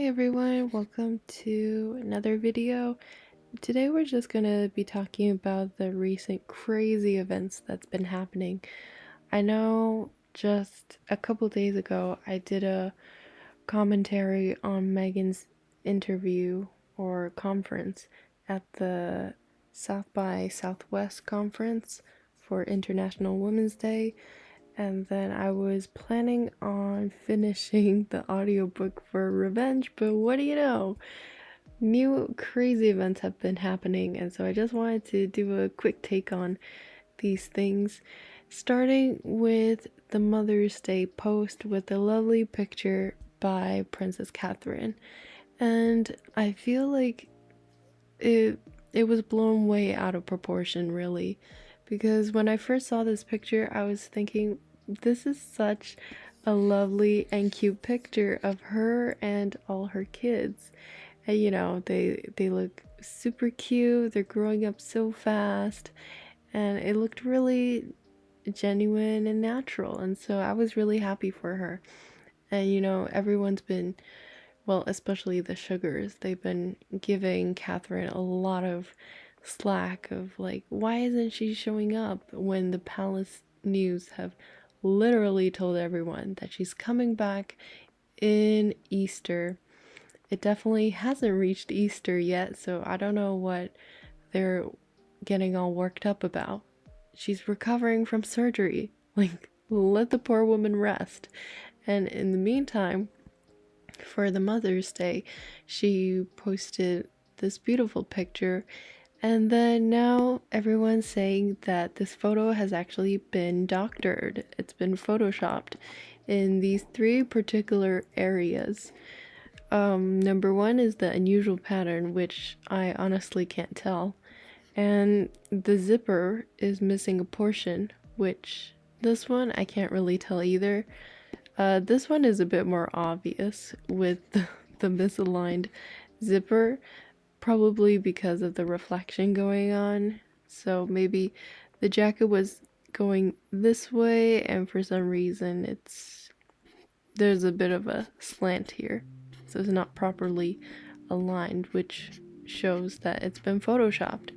Hi everyone, welcome to another video. Today we're just gonna be talking about the recent crazy events that's been happening. I know just a couple days ago I did a commentary on Meghan's interview or conference at the South by Southwest conference for International Women's Day, and then I was planning on finishing the audiobook for Revenge, but what do you know? New crazy events have been happening, and so I just wanted to do a quick take on these things, starting with the Mother's Day post with a lovely picture by Princess Catherine. And I feel like it it was blown way out of proportion, really, because when I first saw this picture I was thinking, this is such a lovely and cute picture of her and all her kids. And they look super cute, they're growing up so fast, and it looked really genuine and natural, and so I was really happy for her. And everyone's been, well, especially the Sugars, they've been giving Catherine a lot of slack of like, why isn't she showing up, when the palace news have literally told everyone that she's coming back in Easter. It definitely hasn't reached Easter yet, so I don't know what they're getting all worked up about. She's recovering from surgery. Like, let the poor woman rest. And in the meantime, for the Mother's Day, she posted this beautiful picture, and then now everyone's saying that this photo has actually been doctored. It's been photoshopped in these three particular areas. Number one is the unusual pattern, which I honestly can't tell. And the zipper is missing a portion, which this one I can't really tell either. This one is a bit more obvious with the misaligned zipper, probably because of the reflection going on. So maybe the jacket was going this way, and for some reason there's a bit of a slant here. So it's not properly aligned, which shows that it's been photoshopped.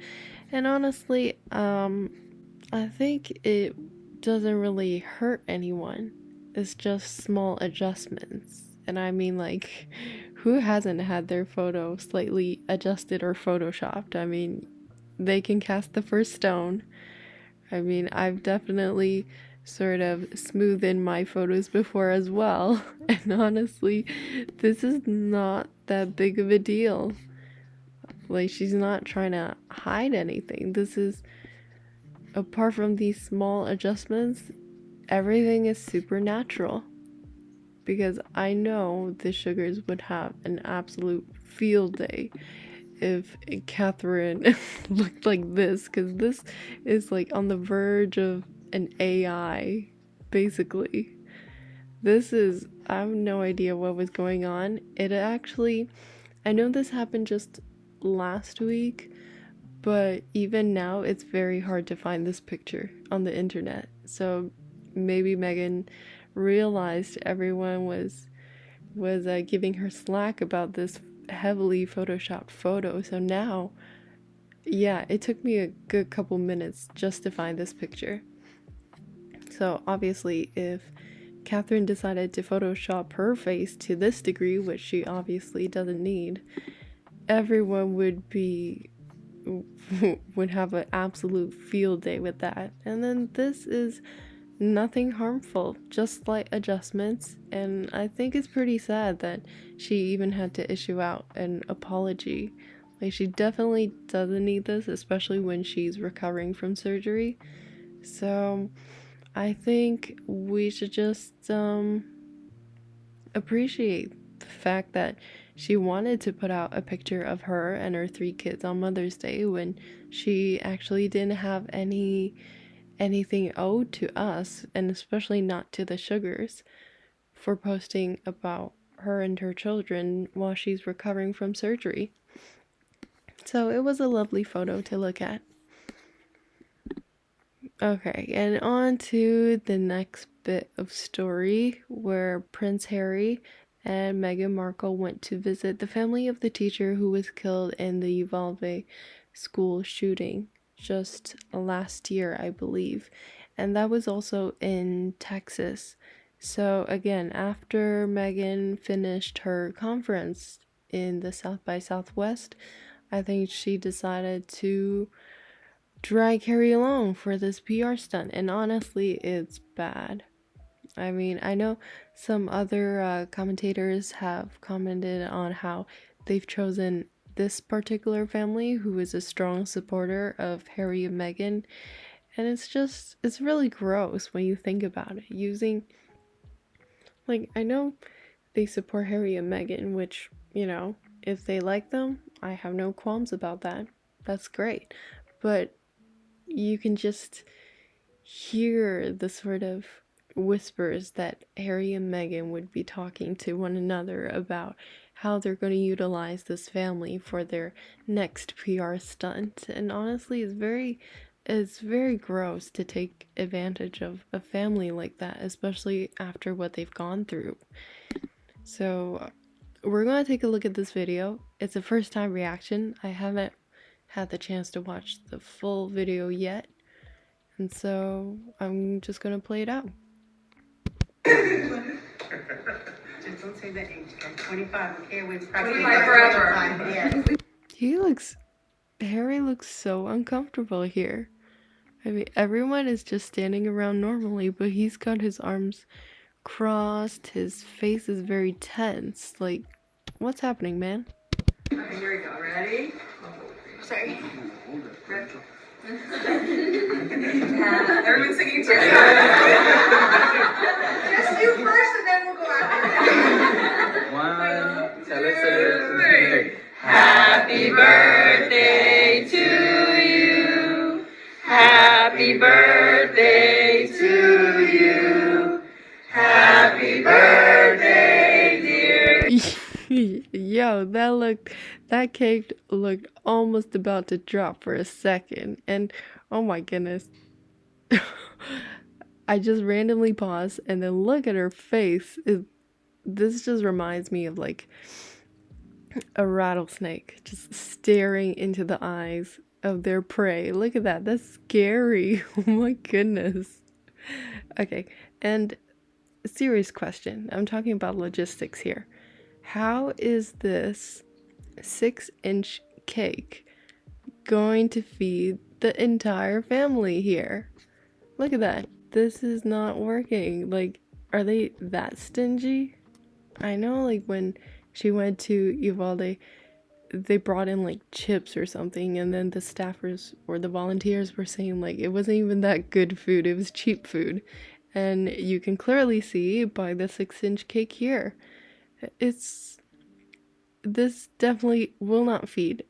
And honestly, I think it doesn't really hurt anyone. It's just small adjustments. And I mean, like, who hasn't had their photo slightly adjusted or photoshopped? I mean, they can cast the first stone. I mean, I've definitely sort of smoothed in my photos before as well. And honestly, this is not that big of a deal. Like, she's not trying to hide anything. This is, apart from these small adjustments, everything is supernatural. Because I know the Sugars would have an absolute field day if Catherine looked like this, because this is like on the verge of an AI, basically. I have no idea what was going on. It actually, I know this happened just last week, but even now it's very hard to find this picture on the internet. So maybe Meghan realized everyone was giving her slack about this heavily photoshopped photo. So now, yeah, it took me a good couple minutes just to find this picture. So obviously, if Catherine decided to Photoshop her face to this degree, which she obviously doesn't need, everyone would have an absolute field day with that. And then this is nothing harmful, just slight adjustments, and I think it's pretty sad that she even had to issue out an apology. Like, she definitely doesn't need this, especially when she's recovering from surgery. So I think we should just appreciate the fact that she wanted to put out a picture of her and her three kids on Mother's Day when she actually didn't have anything owed to us, and especially not to the Sugars, for posting about her and her children while she's recovering from surgery. So it was a lovely photo to look at. Okay, and on to the next bit of story, where Prince Harry and Meghan Markle went to visit the family of the teacher who was killed in the Uvalde school shooting just last year, I believe. And that was also in Texas. So again, after Meghan finished her conference in the South by Southwest, I think she decided to drag Harry along for this PR stunt. And honestly, it's bad. I mean, I know some other commentators have commented on how they've chosen this particular family who is a strong supporter of Harry and Meghan, and it's really gross when you think about it. Using, like, I know they support Harry and Meghan, which, you know, if they like them, I have no qualms about that. That's great. But you can just hear the sort of whispers that Harry and Meghan would be talking to one another about how they're going to utilize this family for their next PR stunt. And honestly, it's very gross to take advantage of a family like that, especially after what they've gone through. So we're going to take a look at this video. It's a first time reaction. I haven't had the chance to watch the full video yet. And so I'm just gonna play it out. Just don't say that age. 25, okay? We're 25 forever. Yes. Harry looks so uncomfortable here. I mean, everyone is just standing around normally, but he's got his arms crossed, his face is very tense. Like, what's happening, man? Okay, here we go. Ready? Sorry. Everyone's singing too. Just you first and then we'll go after. One, three. Happy birthday to you. Happy birthday to you. Happy birthday, dear. Yo, that cake looked almost about to drop for a second, and oh my goodness. I just randomly paused and then look at her face. This just reminds me of like a rattlesnake just staring into the eyes of their prey. Look at that. That's scary. Oh my goodness. Okay, and serious question. I'm talking about logistics here. How is this 6-inch cake going to feed the entire family here? Look at that. This is not working. Like, are they that stingy? I know, like, when she went to Uvalde, they brought in, like, chips or something, and then the staffers or the volunteers were saying, like, it wasn't even that good food. It was cheap food. And you can clearly see by the 6-inch cake here. This definitely will not feed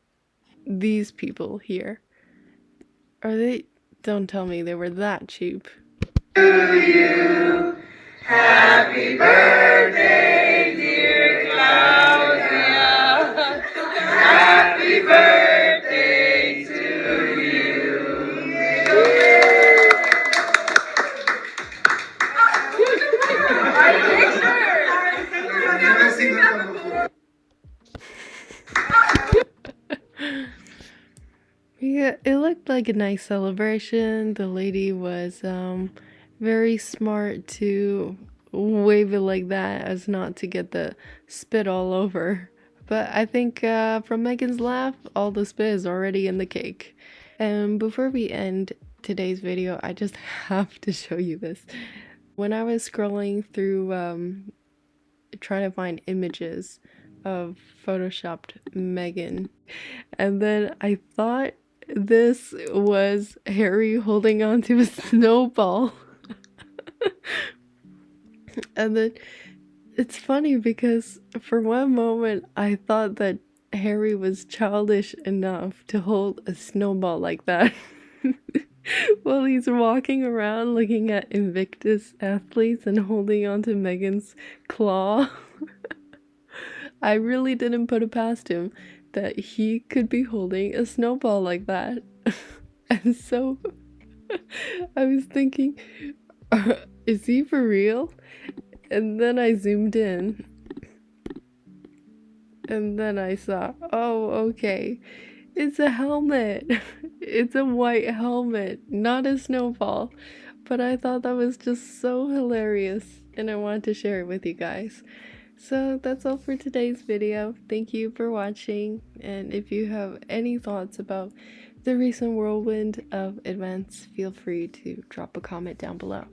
these people here. Are they? Don't tell me they were that cheap. To you. Happy birthday, dear Claudia. Happy birthday to you. I've never seen that one before. Yeah, it looked like a nice celebration. The lady was very smart to wave it like that as not to get the spit all over. But I think from Meghan's laugh, all the spit is already in the cake. And before we end today's video, I just have to show you this. When I was scrolling through trying to find images of photoshopped Meghan, and then I thought this was Harry holding on to a snowball. And then it's funny because for one moment I thought that Harry was childish enough to hold a snowball like that while he's walking around looking at Invictus athletes and holding onto Meghan's claw. I really didn't put it past him that he could be holding a snowball like that. And so I was thinking, is he for real? And then I zoomed in And then I saw, oh, okay, it's a helmet. It's a white helmet, not a snowball. But I thought that was just so hilarious, and I wanted to share it with you guys. So that's all for today's video. Thank you for watching, and if you have any thoughts about the recent whirlwind of events, feel free to drop a comment down below.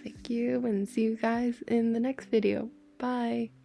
Thank you, and see you guys in the next video. Bye!